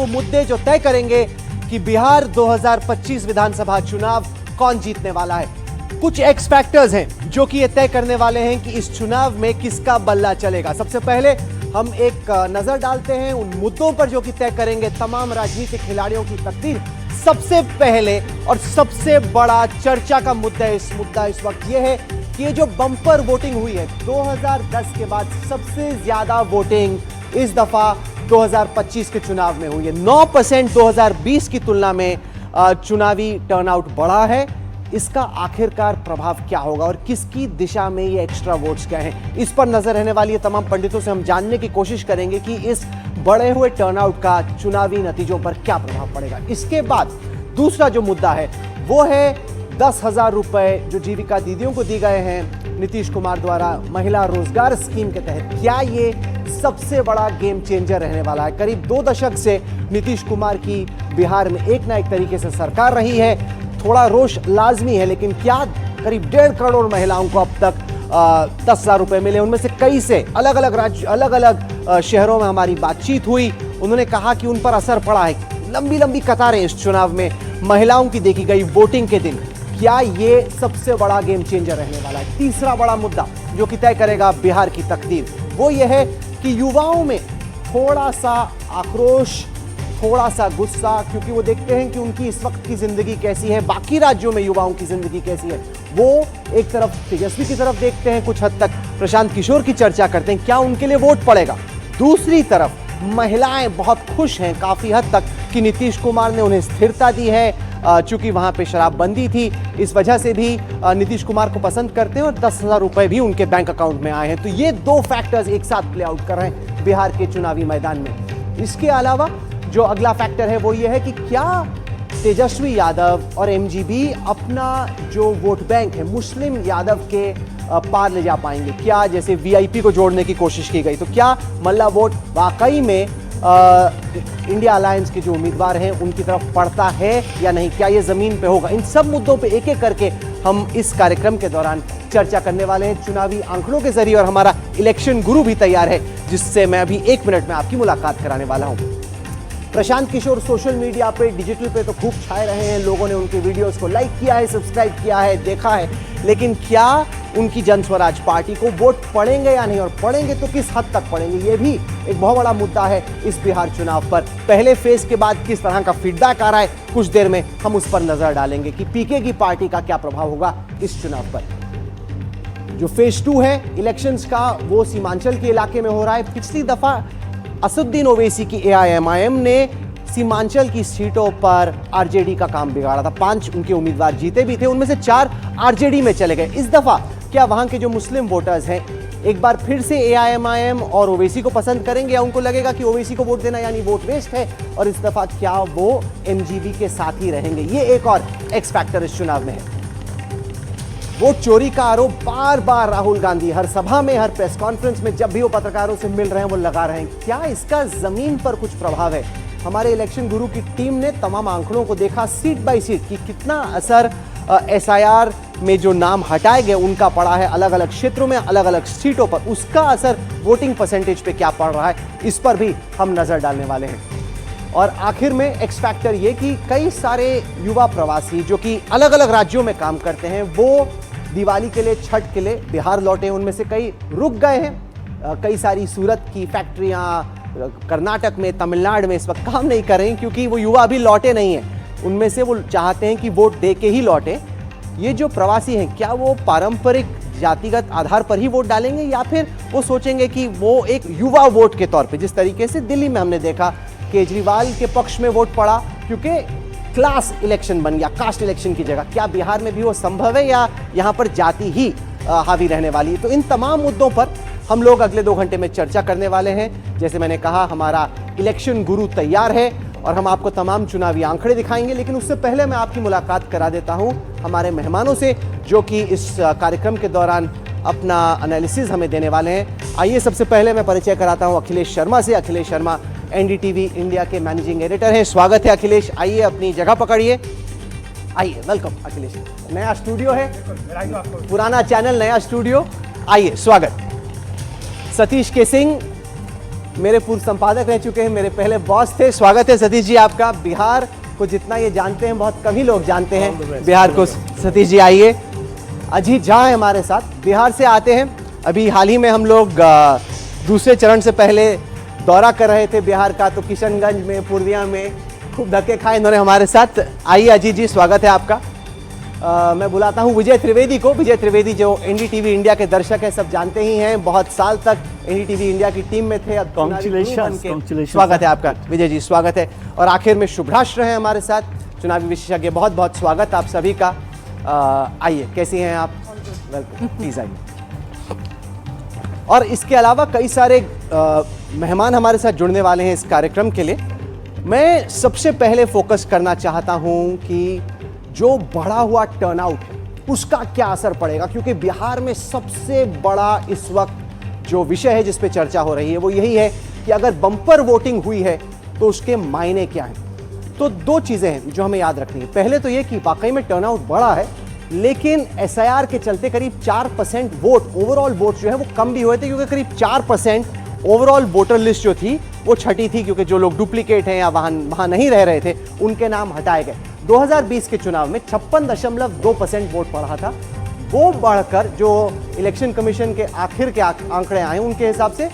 वो मुद्दे जो तय करेंगे कि बिहार 2025 विधानसभा चुनाव कौन जीतने वाला है। कुछ एक्स फैक्टर्स हैं जो कि ये तय करने वाले हैं कि इस चुनाव में किसका बल्ला चलेगा। सबसे पहले हम एक नजर डालते हैं उन मुद्दों पर जो कि तय करेंगे तमाम राजनीतिक खिलाड़ियों की तकदीर। सबसे पहले और सबसे बड़ा चर्चा का मुद्दा इस वक्त ये है कि ये जो बम्पर वोटिंग हुई है 2010 के बाद सबसे ज्यादा वोटिंग इस दफा 2025 के चुनाव में हुई है। 9% 2020 की तुलना में चुनावी टर्नआउट बढ़ा है। इसका आखिरकार प्रभाव क्या होगा और किसकी दिशा में ये एक्स्ट्रा वोट्स क्या हैं, इस पर नजर रहने वाली है। तमाम पंडितों से हम जानने की कोशिश करेंगे कि इस बढ़े हुए टर्नआउट का चुनावी नतीजों पर क्या प्रभाव पड़ेगा। इसके बाद दूसरा जो मुद्दा है वो है 10,000 रुपए जो जीविका दीदियों को दी गए हैं नीतीश कुमार द्वारा महिला रोजगार स्कीम के तहत। क्या ये सबसे बड़ा गेम चेंजर रहने वाला है? करीब 2 दशक से नीतीश कुमार की बिहार में एक ना एक तरीके से सरकार रही है। थोड़ा रोष लाजमी है, लेकिन क्या करीब 1.5 करोड़ महिलाओं को अब तक 10,000 रुपए मिले? उनमें से कई से अलग अलग राज्य अलग अलग शहरों में हमारी बातचीत हुई। उन्होंने कहा कि उन पर असर पड़ा है। लंबी लंबी कतारें इस चुनाव में महिलाओं की देखी गई वोटिंग के दिन। क्या ये सबसे बड़ा गेम चेंजर रहने वाला है? तीसरा बड़ा मुद्दा जो कि तय करेगा बिहार की तकदीर वो ये है कि युवाओं में थोड़ा सा आक्रोश, थोड़ा सा गुस्सा, क्योंकि वो देखते हैं कि उनकी इस वक्त की जिंदगी कैसी है, बाकी राज्यों में युवाओं की जिंदगी कैसी है। वो एक तरफ तेजस्वी की तरफ देखते हैं, कुछ हद तक प्रशांत किशोर की चर्चा करते हैं, क्या उनके लिए वोट पड़ेगा। दूसरी तरफ महिलाएं बहुत खुश हैं काफी हद तक कि नीतीश कुमार ने उन्हें स्थिरता दी है। चूंकि वहां पे शराबबंदी थी, इस वजह से भी नीतीश कुमार को पसंद करते हैं और 10,000 रुपए भी उनके बैंक अकाउंट में आए हैं। तो ये 2 फैक्टर्स एक साथ प्ले आउट कर रहे हैं बिहार के चुनावी मैदान में। इसके अलावा जो अगला फैक्टर है वो ये है कि क्या तेजस्वी यादव और एमजीबी अपना जो वोट बैंक है मुस्लिम यादव के पार ले जा पाएंगे? क्या जैसे वीआईपी को जोड़ने की कोशिश की गई, तो क्या मल्ला वोट वाकई में इंडिया अलायंस के जो उम्मीदवार हैं उनकी तरफ पड़ता है या नहीं? क्या ये जमीन पे होगा? इन सब मुद्दों पे एक एक करके हम इस कार्यक्रम के दौरान चर्चा करने वाले हैं चुनावी आंकड़ों के जरिए। और हमारा इलेक्शन गुरु भी तैयार है जिससे मैं अभी 1 मिनट में आपकी मुलाकात कराने वाला हूं। प्रशांत किशोर सोशल मीडिया पे, डिजिटल पे तो खूब छाए रहे हैं। लोगों ने उनके वीडियोस को लाइक किया है, सब्सक्राइब किया है, देखा है, लेकिन क्या उनकी जन स्वराज पार्टी को वोट पड़ेंगे या नहीं, और पड़ेंगे तो किस हद तक पड़ेंगे? ये भी एक बहुत बड़ा मुद्दा है इस बिहार चुनाव पर। पहले फेज के बाद किस तरह का फीडबैक आ रहा है, कुछ देर में हम उस पर नजर डालेंगे कि पीके की पार्टी का क्या प्रभाव होगा इस चुनाव पर। जो फेज 2 है इलेक्शंस का वो सीमांचल के इलाके में हो रहा है। पिछली दफा असदुद्दीन ओवैसी की एआईएमआईएम ने सीमांचल की सीटों पर आरजेडी का काम बिगाड़ा था। 5 उनके उम्मीदवार जीते भी थे, उनमें से 4 आरजेडी में चले गए। इस दफा क्या वहां के जो मुस्लिम वोटर्स हैं एक बार फिर से एआईएमआईएम और ओवैसी को पसंद करेंगे, या उनको लगेगा कि ओवैसी को वोट देना यानी वोट वेस्ट है, और इस दफा क्या वो एमजीबी के साथ ही रहेंगे? ये एक और एक्स फैक्टर इस चुनाव में है। वोट चोरी का आरोप बार बार राहुल गांधी हर सभा में, हर प्रेस कॉन्फ्रेंस में जब भी वो पत्रकारों से मिल रहे हैं वो लगा रहे हैं। क्या इसका जमीन पर कुछ प्रभाव है? हमारे इलेक्शन गुरु की टीम ने तमाम आंकड़ों को देखा सीट बाय सीट कि कितना असर एसआईआर में जो नाम हटाए गए उनका पड़ा है अलग अलग क्षेत्रों में, अलग अलग सीटों पर। उसका असर वोटिंग परसेंटेज पे क्या पड़ रहा है, इस पर भी हम नजर डालने वाले हैं। और आखिर में एक्स फैक्टर ये कि कई सारे युवा प्रवासी जो कि अलग अलग राज्यों में काम करते हैं वो दिवाली के लिए, छठ के लिए बिहार लौटे। उनमें से कई रुक गए हैं। कई सारी सूरत की फैक्ट्रियां कर्नाटक में, तमिलनाडु में इस वक्त काम नहीं कर रही क्योंकि वो युवा अभी लौटे नहीं हैं। उनमें से वो चाहते हैं कि वोट दे के ही लौटे। ये जो प्रवासी हैं क्या वो पारंपरिक जातिगत आधार पर ही वोट डालेंगे, या फिर वो सोचेंगे कि वो एक युवा वोट के तौर पे, जिस तरीके से दिल्ली में हमने देखा केजरीवाल के पक्ष में वोट पड़ा क्योंकि क्लास इलेक्शन बन गया, कास्ट इलेक्शन की जगह, क्या बिहार में भी वो संभव है या यहाँ पर जाति ही हावी रहने वाली है? तो इन तमाम मुद्दों पर हम लोग अगले 2 घंटे में चर्चा करने वाले हैं। जैसे मैंने कहा हमारा इलेक्शन गुरु तैयार है और हम आपको तमाम चुनावी आंकड़े दिखाएंगे, लेकिन उससे पहले मैं आपकी मुलाकात करा देता हूं हमारे मेहमानों से जो कि इस कार्यक्रम के दौरान अपना एनालिसिस हमें देने वाले हैं। आइए सबसे पहले मैं परिचय कराता हूं अखिलेश शर्मा से। अखिलेश शर्मा एनडीटीवी इंडिया के मैनेजिंग एडिटर हैं। स्वागत है अखिलेश, आइए अपनी जगह पकड़िए। आइए, वेलकम अखिलेश। नया स्टूडियो है, पुराना चैनल, नया स्टूडियो, आइए स्वागत। सतीश के सिंह मेरे पूर्व संपादक रह चुके हैं, मेरे पहले बॉस थे। स्वागत है सतीश जी आपका। बिहार को जितना ये जानते हैं, बहुत कम ही लोग जानते हैं बिहार को। सतीश जी आइए। अजीत झा है हमारे साथ, बिहार से आते हैं। अभी हाल ही में हम लोग दूसरे चरण से पहले दौरा कर रहे थे बिहार का, तो किशनगंज में, पूर्णिया में खूब धक्के खाए इन्होंने हमारे साथ। आइए अजीत जी, स्वागत है आपका। मैं बुलाता हूं विजय त्रिवेदी को। विजय त्रिवेदी जो एनडीटीवी इंडिया के दर्शक हैं, सब जानते ही हैं, बहुत साल तक एनडीटीवी इंडिया की टीम में थे। अब स्वागत है आपका विजय जी, स्वागत है। और आखिर में शुभ्राष्ट्र हैं हमारे साथ, चुनावी विशेषज्ञ। बहुत बहुत स्वागत आप सभी का। आइए, कैसी हैं आप? वेलकम, प्लीज आइए। और इसके अलावा कई सारे मेहमान हमारे साथ जुड़ने वाले हैं इस कार्यक्रम के लिए। मैं सबसे पहले फोकस करना चाहता हूं कि जो बढ़ा हुआ टर्नआउट है उसका क्या असर पड़ेगा, क्योंकि बिहार में सबसे बड़ा इस वक्त जो विषय है जिस पे चर्चा हो रही है वो यही है कि अगर बम्पर वोटिंग हुई है तो उसके मायने क्या हैं। तो दो चीजें हैं जो हमें याद रखनी है। पहले तो ये कि वाकई में टर्नआउट बढ़ा है, लेकिन एसआईआर के चलते करीब 4% वोट, ओवरऑल वोट जो है वो कम भी हुए थे, क्योंकि करीब 4% ओवरऑल वोटर लिस्ट जो थी वो छठी थी, क्योंकि जो लोग डुप्लीकेट हैं या वहां नहीं रह रहे थे उनके नाम हटाए गए। 2020 के चुनाव में 56.2% वोट पड़ा था, वो बढ़कर जो इलेक्शन कमीशन के आखिर के आंकड़े आए उनके हिसाब से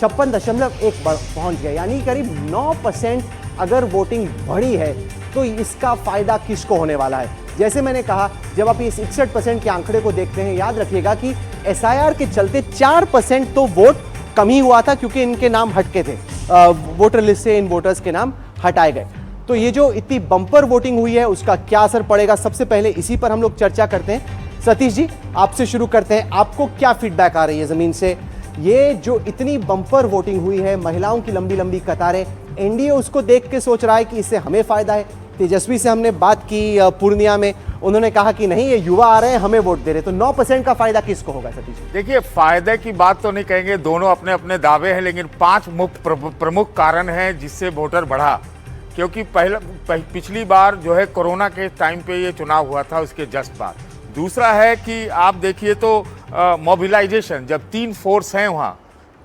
56.1 पहुंच गए, यानी करीब 9% अगर वोटिंग बढ़ी है तो इसका फायदा किसको होने वाला है। जैसे मैंने कहा, जब आप इस 61% के आंकड़े को देखते हैं, याद रखिएगा कि एसआईआर के चलते 4% तो वोट कम ही हुआ था, क्योंकि इनके नाम हटके थे, वोटर लिस्ट से इन वोटर्स के नाम हटाए गए। तो ये जो इतनी बम्पर वोटिंग हुई है उसका क्या असर पड़ेगा, सबसे पहले इसी पर हम लोग चर्चा करते हैं। सतीश जी, आपसे शुरू करते हैं। आपको क्या फीडबैक आ रही है जमीन से? ये जो इतनी बम्पर वोटिंग हुई है, महिलाओं की लंबी लंबी कतारें, एनडीए उसको देख के सोच रहा है कि इससे हमें फायदा है। तेजस्वी से हमने बात की पूर्णिया में, उन्होंने कहा कि नहीं, ये युवा आ रहे हैं, हमें वोट दे रहे। तो 9% का फायदा किसको होगा सतीश जी? देखिए, फायदे की बात तो नहीं कहेंगे, दोनों अपने अपने दावे हैं, लेकिन 5 प्रमुख कारण हैं जिससे वोटर बढ़ा। क्योंकि पिछली बार जो है कोरोना के टाइम पे ये चुनाव हुआ था, उसके जस्ट बाद। दूसरा है कि आप देखिए तो मोबिलाइजेशन, जब 3 फोर्स हैं वहाँ,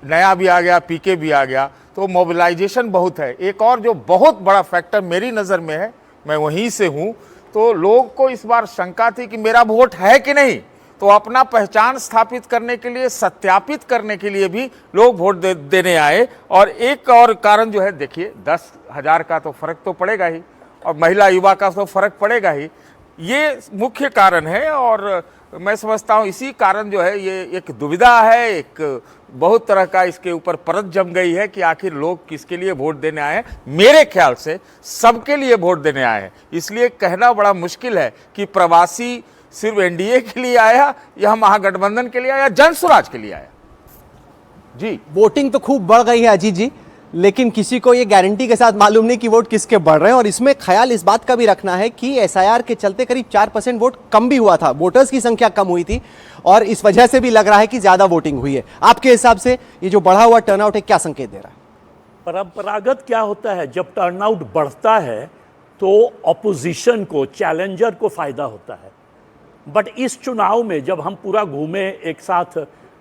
नया भी आ गया, पीके भी आ गया, तो मोबिलाइजेशन बहुत है। एक और जो बहुत बड़ा फैक्टर मेरी नज़र में है, मैं वहीं से हूँ, तो लोग को इस बार शंका थी कि मेरा वोट है कि नहीं, तो अपना पहचान स्थापित करने के लिए, सत्यापित करने के लिए भी लोग वोट देने आए। और एक और कारण जो है, देखिए 10,000 का तो फर्क तो पड़ेगा ही, और महिला युवा का तो फर्क पड़ेगा ही, ये मुख्य कारण है। और मैं समझता हूँ इसी कारण जो है ये एक दुविधा है, एक बहुत तरह का इसके ऊपर परत जम गई है कि आखिर लोग किसके लिए वोट देने आए हैं। मेरे ख्याल से सबके लिए वोट देने आए हैं, इसलिए कहना बड़ा मुश्किल है कि प्रवासी सिर्फ एनडीए के लिए आया या महागठबंधन के लिए आया, जन स्वराज के लिए आया। जी, वोटिंग तो खूब बढ़ गई है अजीत जी, लेकिन किसी को ये गारंटी के साथ मालूम नहीं कि वोट किसके बढ़ रहे हैं। और इसमें ख्याल इस बात का भी रखना है कि एसआईआर के चलते करीब 4% वोट कम भी हुआ था, वोटर्स की संख्या कम हुई थी, और इस वजह से भी लग रहा है कि ज्यादा वोटिंग हुई है। आपके हिसाब से ये जो बढ़ा हुआ टर्नआउट है, क्या संकेत दे रहा है? परंपरागत क्या होता है, जब टर्नआउट बढ़ता है तो ऑपोजिशन को, चैलेंजर को फायदा होता है। बट इस चुनाव में जब हम पूरा घूमे एक साथ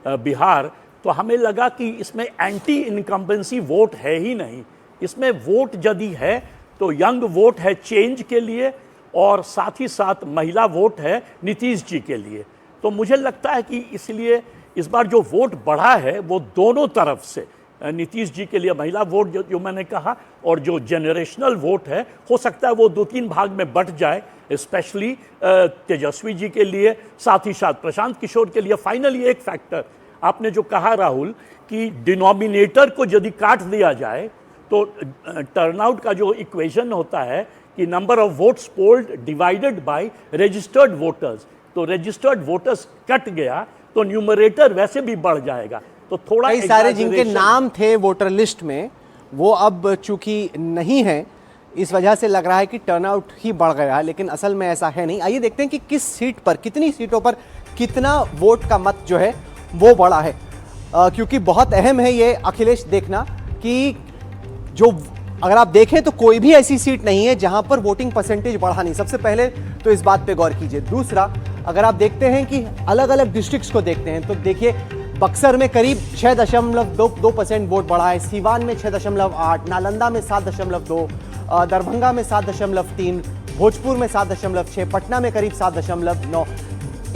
बिहार, तो हमें लगा कि इसमें एंटी इनकम्बेंसी वोट है ही नहीं। इसमें वोट यदि है तो यंग वोट है चेंज के लिए, और साथ ही साथ महिला वोट है नीतीश जी के लिए। तो मुझे लगता है कि इसलिए इस बार जो वोट बढ़ा है वो दोनों तरफ से, नीतीश जी के लिए महिला वोट जो मैंने कहा, और जो जनरेशनल वोट है, हो सकता है वो 2-3 भाग में बट जाए, स्पेशली तेजस्वी जी के लिए, साथ ही साथ प्रशांत किशोर के लिए। फाइनली एक फैक्टर आपने जो कहा राहुल, कि डिनोमिनेटर को यदि काट दिया जाए तो टर्नआउट का जो इक्वेशन होता है कि number of votes polled divided by registered voters, तो रजिस्टर्ड वोटर्स कट गया तो न्यूमरेटर वैसे भी बढ़ जाएगा। तो थोड़ा कई सारे जिनके नाम थे वोटर लिस्ट में वो अब चूंकि नहीं है, इस वजह से लग रहा है कि टर्नआउट ही बढ़ गया है, लेकिन असल में ऐसा है नहीं। आइए देखते हैं कि किस सीट पर, कितनी सीटों पर कितना वोट का मत जो है वो बढ़ा है, क्योंकि बहुत अहम है ये अखिलेश देखना कि जो अगर आप देखें तो कोई भी ऐसी सीट नहीं है जहां पर वोटिंग परसेंटेज बढ़ा नहीं। सबसे पहले तो इस बात पे गौर कीजिए। दूसरा, अगर आप देखते हैं कि अलग अलग डिस्ट्रिक्ट्स को देखते हैं तो देखिए बक्सर में करीब 6.2% वोट बढ़ा है, सीवान में 6.8, नालंदा में 7.2, दरभंगा में 7.3, भोजपुर में 7.6, पटना में करीब 7.9,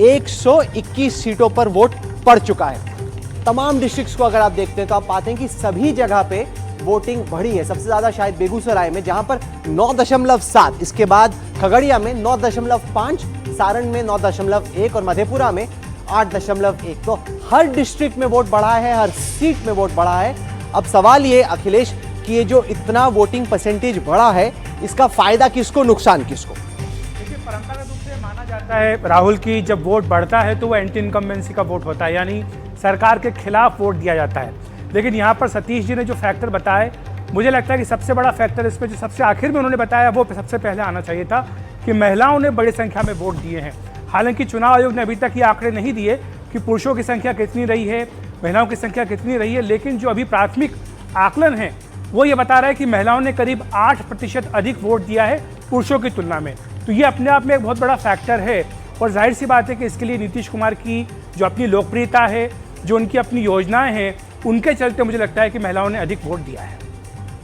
121 सीटों पर वोट पड़ चुका है। तमाम डिस्ट्रिक्ट्स को अगर आप देखते हैं तो आप पाते हैं कि सभी जगह पे वोटिंग बढ़ी है। सबसे ज्यादा शायद बेगूसराय में, जहां पर 9.7, इसके बाद खगड़िया में 9.5, सारण में 9.1 और मधेपुरा में 8.1। तो हर डिस्ट्रिक्ट में वोट बढ़ा है, हर सीट में वोट बढ़ा है। अब सवाल ये अखिलेश कि ये जो इतना वोटिंग परसेंटेज बढ़ा है, इसका फायदा किसको, नुकसान किसको? देखिए, परंपरागत रूप से माना जाता है राहुल की जब वोट बढ़ता है तो वो एंटी इनकम्बेंसी का वोट होता है, यानी सरकार के खिलाफ वोट दिया जाता है। लेकिन यहाँ पर सतीश जी ने जो फैक्टर बताए, मुझे लगता है कि सबसे बड़ा फैक्टर इसमें जो सबसे आखिर में उन्होंने बताया वो सबसे पहले आना चाहिए था कि महिलाओं ने बड़ी संख्या में वोट दिए हैं। हालांकि चुनाव आयोग ने अभी तक ये आंकड़े नहीं दिए कि पुरुषों की संख्या कितनी रही है, महिलाओं की संख्या कितनी रही है, लेकिन जो अभी प्राथमिक आकलन है वो ये बता रहा है कि महिलाओं ने करीब 8% अधिक वोट दिया है पुरुषों की तुलना में। तो ये अपने आप में एक बहुत बड़ा फैक्टर है और जाहिर सी बात है कि इसके लिए नीतीश कुमार की जो अपनी लोकप्रियता है, जो उनकी अपनी योजनाएं हैं, उनके चलते मुझे लगता है कि महिलाओं ने अधिक वोट दिया है।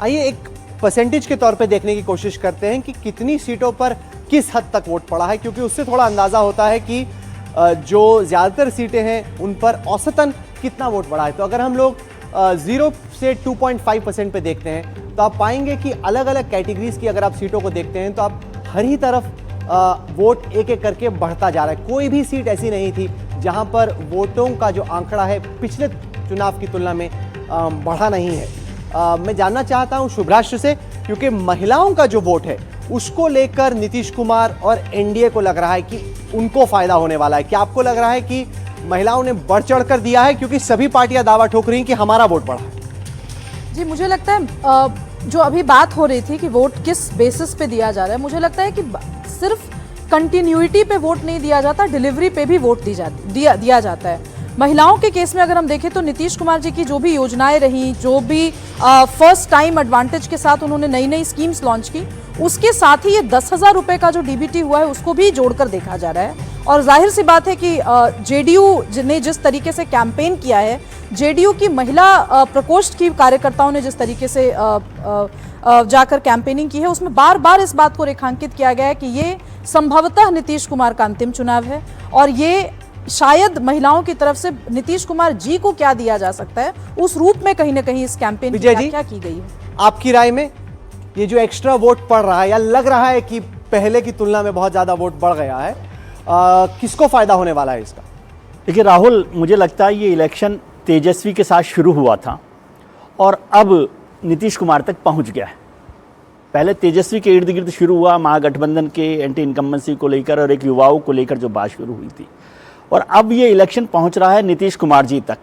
आइए एक परसेंटेज के तौर पे देखने की कोशिश करते हैं कि कितनी सीटों पर किस हद तक वोट पड़ा है, क्योंकि उससे थोड़ा अंदाजा होता है कि जो ज़्यादातर सीटें हैं उन पर औसतन कितना वोट पड़ा है। तो अगर हम लोग 0 से 2.5% पे देखते हैं तो आप पाएंगे कि अलग अलग कैटेगरीज की अगर आप सीटों को देखते हैं तो आप हर ही तरफ वोट एक एक करके बढ़ता जा रहा है। कोई भी सीट ऐसी नहीं थी जहां पर वोटों का जो आंकड़ा है पिछले चुनाव की तुलना में बढ़ा नहीं है। मैं जानना चाहता हूं शुभ्राष्ट्र से, क्योंकि महिलाओं का जो वोट है उसको लेकर नीतीश कुमार और एनडीए को लग रहा है कि उनको फायदा होने वाला है। क्या आपको लग रहा है कि महिलाओं ने बढ़ चढ़ कर दिया है, क्योंकि सभी पार्टियां दावा ठोक रही हैं कि हमारा वोट बढ़ा है? जी, मुझे लगता है जो अभी बात हो रही थी कि वोट किस बेसिस पे दिया जा रहा है, मुझे लगता है कि सिर्फ कंटिन्यूटी पे वोट नहीं दिया जाता, डिलीवरी पे भी वोट दिया जाता है। महिलाओं के केस में अगर हम देखें तो नीतीश कुमार जी की जो भी योजनाएं रही, जो भी फर्स्ट टाइम एडवांटेज के साथ उन्होंने नई नई स्कीम्स लॉन्च की, उसके साथ ही ये 10,000 रुपए का जो डीबीटी हुआ है उसको भी जोड़कर देखा जा रहा है। और जाहिर सी बात है कि जेडीयू ने जिस तरीके से कैंपेन किया है, जेडीयू की महिला प्रकोष्ठ की कार्यकर्ताओं ने जिस तरीके से जाकर कैंपेनिंग की है, उसमें बार बार इस बात को रेखांकित किया गया है कि ये संभवतः नीतीश कुमार का अंतिम चुनाव है और ये शायद महिलाओं की तरफ से नीतीश कुमार जी को क्या दिया जा सकता है उस रूप में कहीं ना कहीं इस कैंपेन की व्याख्या की गई है। आपकी राय में ये जो एक्स्ट्रा वोट पड़ रहा है, या लग रहा है कि पहले की तुलना में बहुत ज्यादा वोट बढ़ गया है, किसको फायदा होने वाला है इसका? देखिए राहुल, मुझे लगता है ये इलेक्शन तेजस्वी के साथ शुरू हुआ था और अब नीतीश कुमार तक पहुंच गया है। पहले तेजस्वी के इर्द गिर्द शुरू हुआ, महागठबंधन के एंटी इनकम्बेंसी को लेकर और एक युवाओं को लेकर जो बात शुरू हुई थी, और अब ये इलेक्शन पहुंच रहा है नीतीश कुमार जी तक।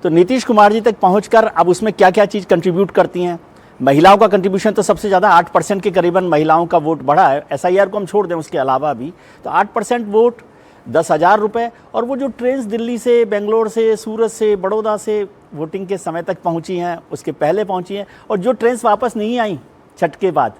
तो नीतीश कुमार जी तक पहुंचकर अब उसमें क्या क्या चीज़ कंट्रीब्यूट करती हैं। महिलाओं का कंट्रीब्यूशन तो सबसे ज़्यादा 8% के करीबन महिलाओं का वोट बढ़ा है। SIR को हम छोड़ दें, उसके अलावा भी तो 8% वोट, 10,000 रुपये, और वो जो ट्रेन्स दिल्ली से, बेंगलोर से, सूरत से, बड़ौदा से वोटिंग के समय तक पहुंची हैं, उसके पहले पहुंची हैं, और जो ट्रेन्स वापस नहीं आई छठ के बाद,